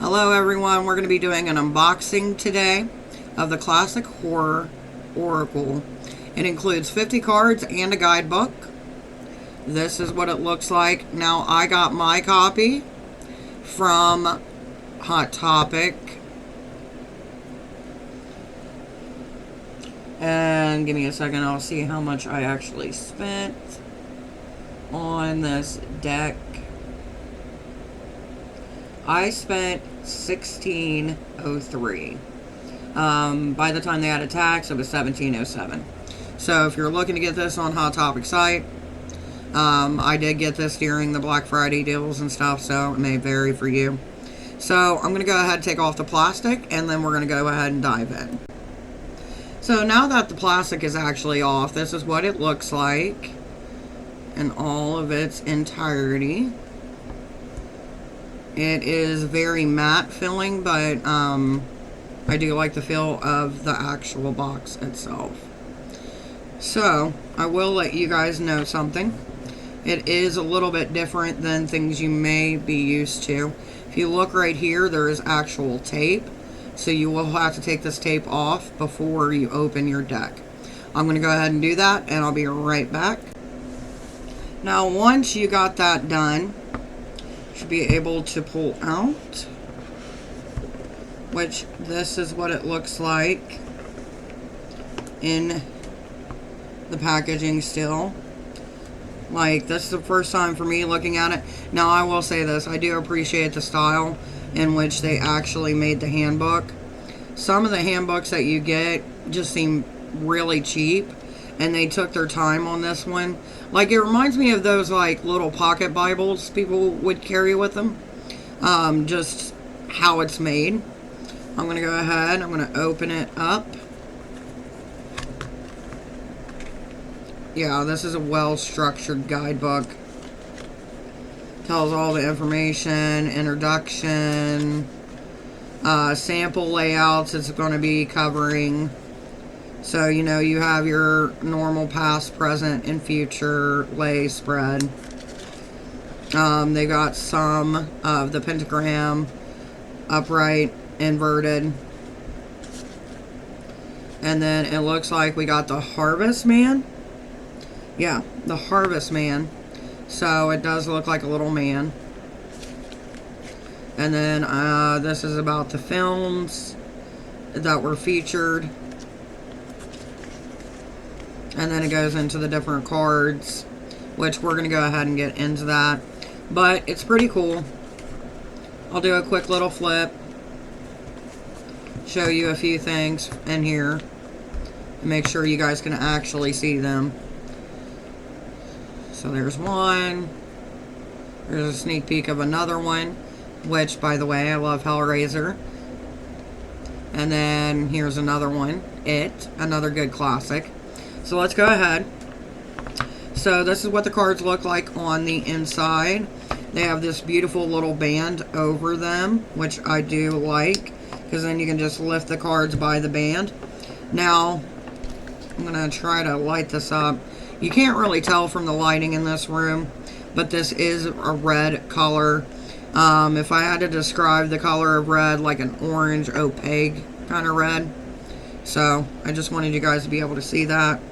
Hello everyone, we're going to be doing an unboxing today of the Classic Horror Oracle. It includes 50 cards and a guidebook. This is what it looks like. Now I got my copy from Hot Topic. And give me a second, I'll see how much I actually spent on this deck. I spent $16.03. By the time they had a tax, it was $17.07. So if you're looking to get this on Hot Topic site, I did get this during the Black Friday deals and stuff, so it may vary for you. So I'm going to go ahead and take off the plastic, and then we're going to go ahead and dive in. So now that the plastic is actually off, this is what it looks like in all of its entirety. It is very matte feeling, but I do like the feel of the actual box itself. So, I will let you guys know something. It is a little bit different than things you may be used to. If you look right here, there is actual tape. So you will have to take this tape off before you open your deck. I'm going to go ahead and do that, and I'll be right back. Now, once you got that done, should be able to pull out, which this is what it looks like in the packaging still. Like, this is the first time for me looking at it. Now I will say this, I do appreciate the style in which they actually made the handbook. Some of the handbooks that you get just seem really cheap, and they took their time on this one. Like, it reminds me of those, like, little pocket Bibles people would carry with them. Just how it's made. I'm going to go ahead. I'm going to open it up. Yeah, this is a well-structured guidebook. Tells all the information, introduction, sample layouts it's going to be covering. So, you know, you have your normal past, present, and future lay spread. They got some of the pentagram, upright, inverted. And then it looks like we got the Harvest Man. Yeah, the Harvest Man. So it does look like a little man. And then this is about the films that were featured. And then it goes into the different cards, which we're going to go ahead and get into that. But it's pretty cool. I'll do a quick little flip. Show you a few things in here. Make sure you guys can actually see them. So there's one. There's a sneak peek of another one. Which, by the way, I love Hellraiser. And then here's another one. It. Another good classic. So let's go ahead. So this is what the cards look like on the inside. They have this beautiful little band over them, which I do like, because then you can just lift the cards by the band. Now, I'm going to try to light this up. You can't really tell from the lighting in this room, but this is a red color. If I had to describe the color of red, like an orange, opaque kind of red. So, I just wanted you guys to be able to see that.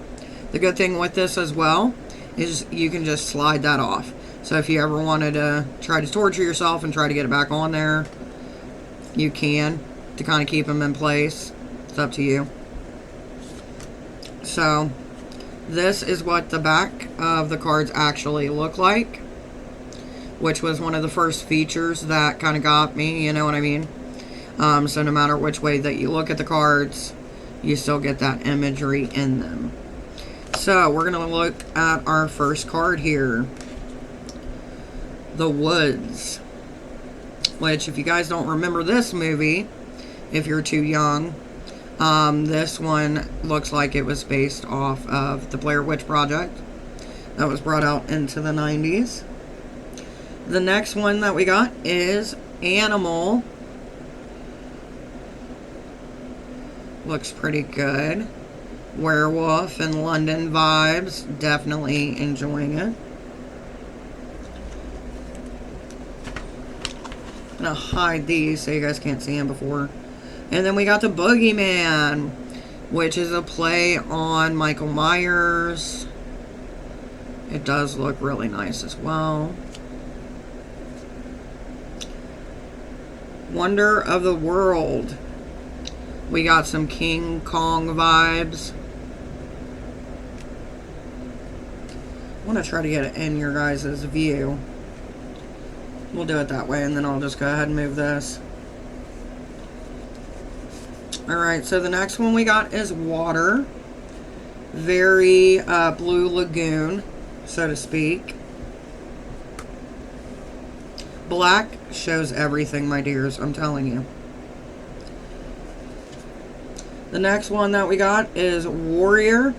The good thing with this as well is you can just slide that off. So if you ever wanted to try to torture yourself and try to get it back on there, you can, to kind of keep them in place. It's up to you. So this is what the back of the cards actually look like, which was one of the first features that kind of got me, you know what I mean? So no matter which way that you look at the cards, you still get that imagery in them. So, we're going to look at our first card here. The Woods. Which, if you guys don't remember this movie, if you're too young, this one looks like it was based off of the Blair Witch Project. That was brought out into the 90s. The next one that we got is Animal. Looks pretty good. Werewolf and London vibes. Definitely enjoying it. gonna hide these so you guys can't see him before. And then we got the Boogeyman, which is a play on Michael Myers. It does look really nice as well. Wonder of the World. We got some King Kong vibes. I want to try to get it in your guys' view. We'll do it that way, and then I'll just go ahead and move this. Alright, so the next one we got is Water. Very Blue Lagoon, so to speak. Black shows everything, my dears, I'm telling you. The next one that we got is Warrior,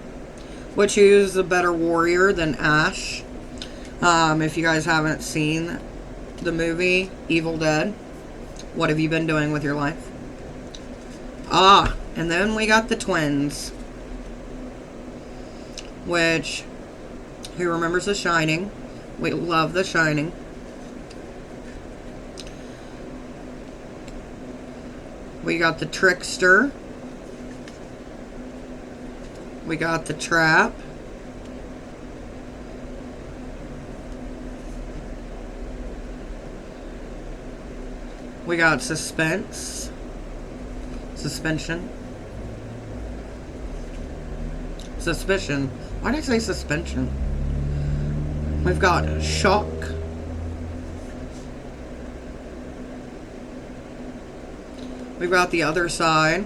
which is a better warrior than Ash. If you guys haven't seen the movie Evil Dead, what have you been doing with your life? And then we got the twins, which, who remembers The Shining? We love The Shining. We got the Trickster. We got the Trap. We got Suspense. Suspension. Suspicion. Why did I say suspension? We've got Shock. We've got The Other Side,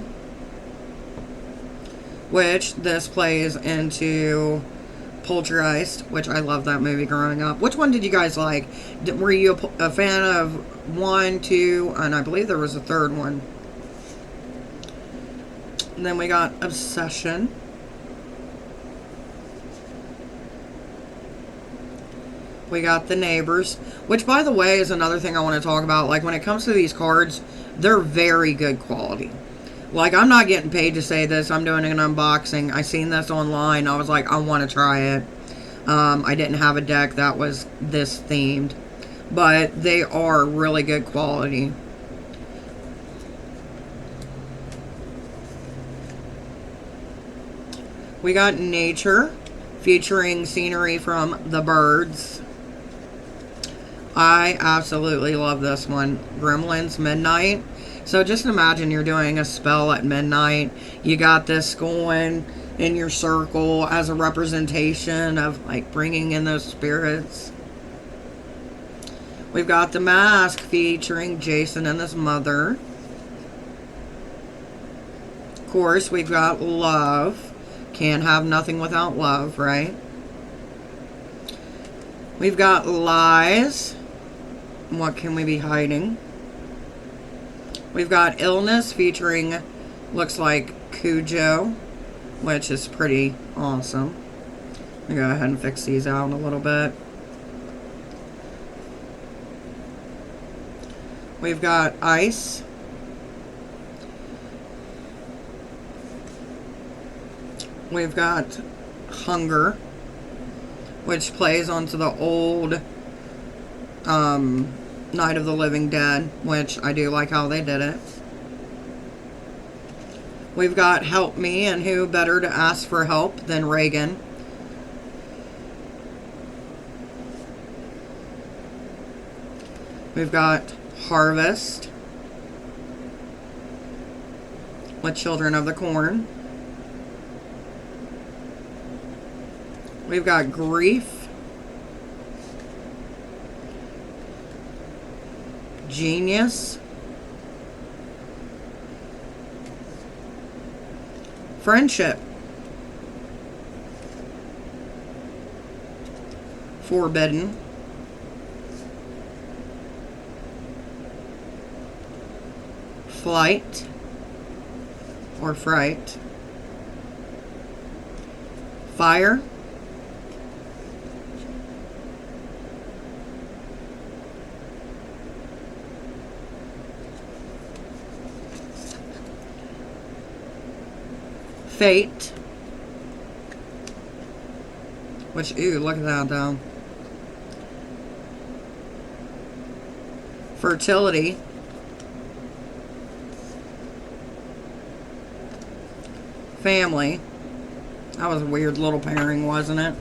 which this plays into Poltergeist, which I love that movie growing up. Which one did you guys like? Were you a fan of 1, 2, and I believe there was a third one? And then we got Obsession. We got The Neighbors, which, by the way, is another thing I want to talk about. Like, when it comes to these cards, they're very good quality. Like, I'm not getting paid to say this. I'm doing an unboxing. I seen this online. I was like, I want to try it. I didn't have a deck that was this themed. But they are really good quality. We got Nature, featuring scenery from The Birds. I absolutely love this one. Gremlins Midnight. So just imagine you're doing a spell at midnight. You got this going in your circle as a representation of, like, bringing in those spirits. We've got The Mask, featuring Jason and his mother. Of course, we've got Love. Can't have nothing without love, right? We've got Lies. What can we be hiding? We've got Illness, featuring, looks like Cujo, which is pretty awesome. Let me go ahead and fix these out a little bit. We've got Ice. We've got Hunger, which plays onto the old Night of the Living Dead, which I do like how they did it. We've got Help Me, and who better to ask for help than Reagan? We've got Harvest with Children of the Corn. We've got Grief. Genius. Friendship. Forbidden. Flight. Or Fright. Fire. Fate. Which, ooh, look at that though. Fertility. family. That was a weird little pairing, wasn't it?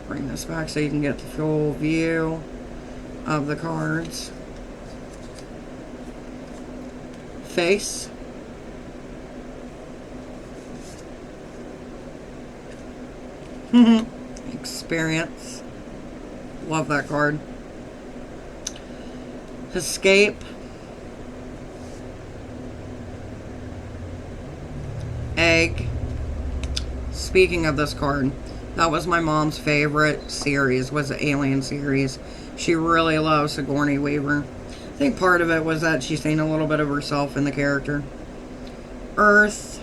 Bring this back so you can get the full view of the cards. Face. Experience. Love that card. Escape. Egg. Speaking of this card, that was my mom's favorite series, was the Alien series. She really loves Sigourney Weaver. I think part of it was that she's seen a little bit of herself in the character. Earth.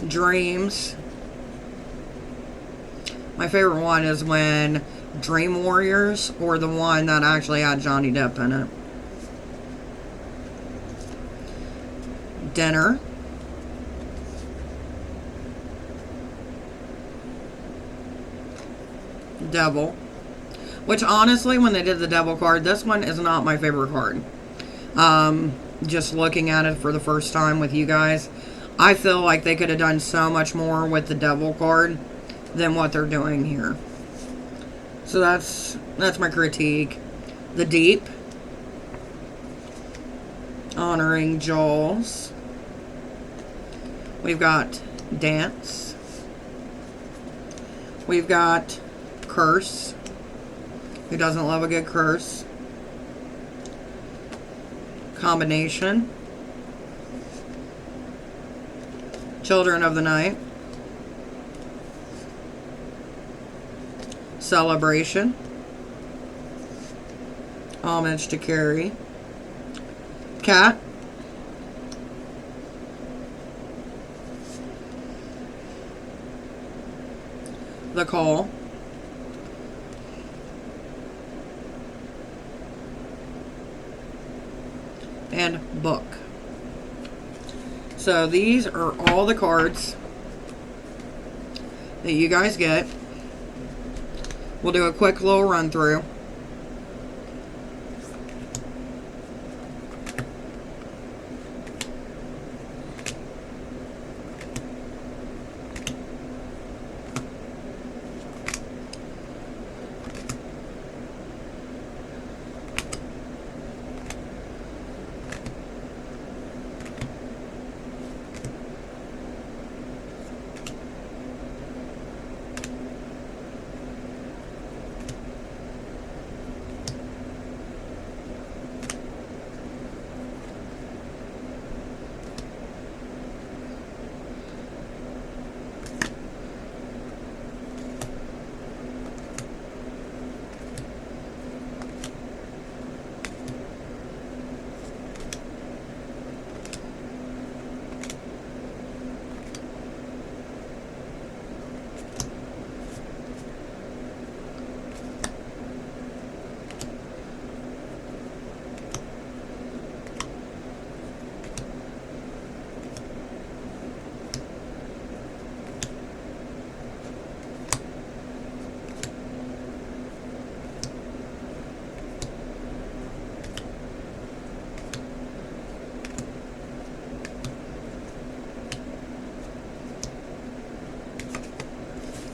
Dreams. My favorite one is when Dream Warriors, or the one that actually had Johnny Depp in it. Dinner. Devil. Which honestly, when they did the Devil card, this one is not my favorite card. Just looking at it for the first time with you guys, I feel like they could have done so much more with the Devil card than what they're doing here. So that's my critique. The Deep. Honoring Jules. We've got Dance. We've got Curse. Who doesn't love a good curse? Combination. Children of the Night. Celebration. Homage to Carrie. Cat. The Call. And Book. So these are all the cards that you guys get. We'll do a quick little run through.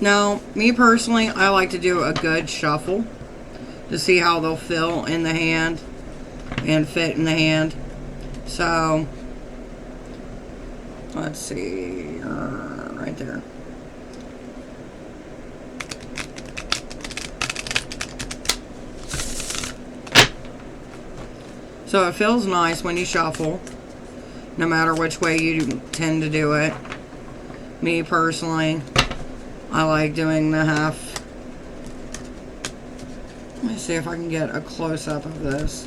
Now, me personally, I like to do a good shuffle to see how they'll feel in the hand and fit in the hand. So, let's see, right there. So it feels nice when you shuffle, no matter which way you tend to do it. Me personally, I like doing the half. Let me see if I can get a close-up of this.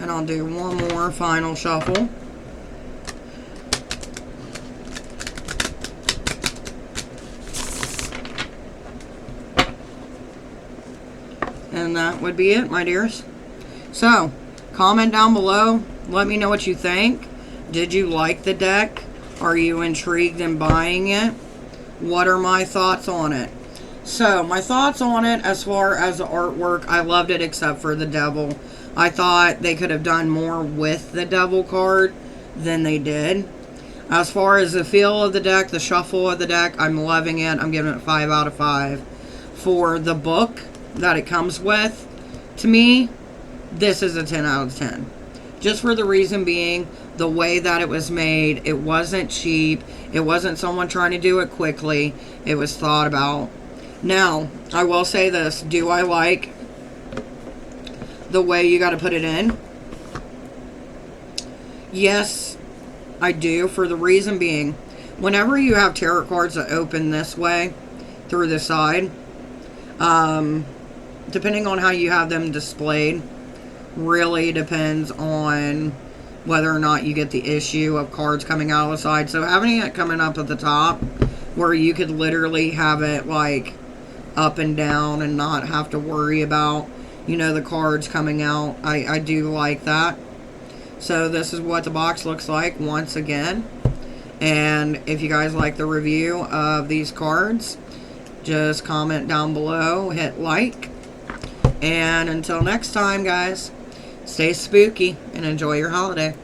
And I'll do one more final shuffle. And that would be it, my dears. So, comment down below. Let me know what you think. Did you like the deck? Are you intrigued in buying it? What are my thoughts on it? So, my thoughts on it as far as the artwork, I loved it except for the devil. I thought they could have done more with the devil card than they did. As far as the feel of the deck, the shuffle of the deck, I'm loving it. I'm giving it 5 out of 5. For the book that it comes with, to me, this is a 10 out of 10. Just for the reason being, the way that it was made, it wasn't cheap. It wasn't someone trying to do it quickly. It was thought about. Now, I will say this. Do I like the way you got to put it in? Yes, I do. For the reason being, whenever you have tarot cards that open this way, through the side, depending on how you have them displayed, really depends on whether or not you get the issue of cards coming out of the side. So having it coming up at the top, where you could literally have it like up and down and not have to worry about, you know, the cards coming out, I do like that. So this is what the box looks like once again. And if you guys like the review of these cards, just comment down below, hit like. And until next time, guys, stay spooky and enjoy your holiday.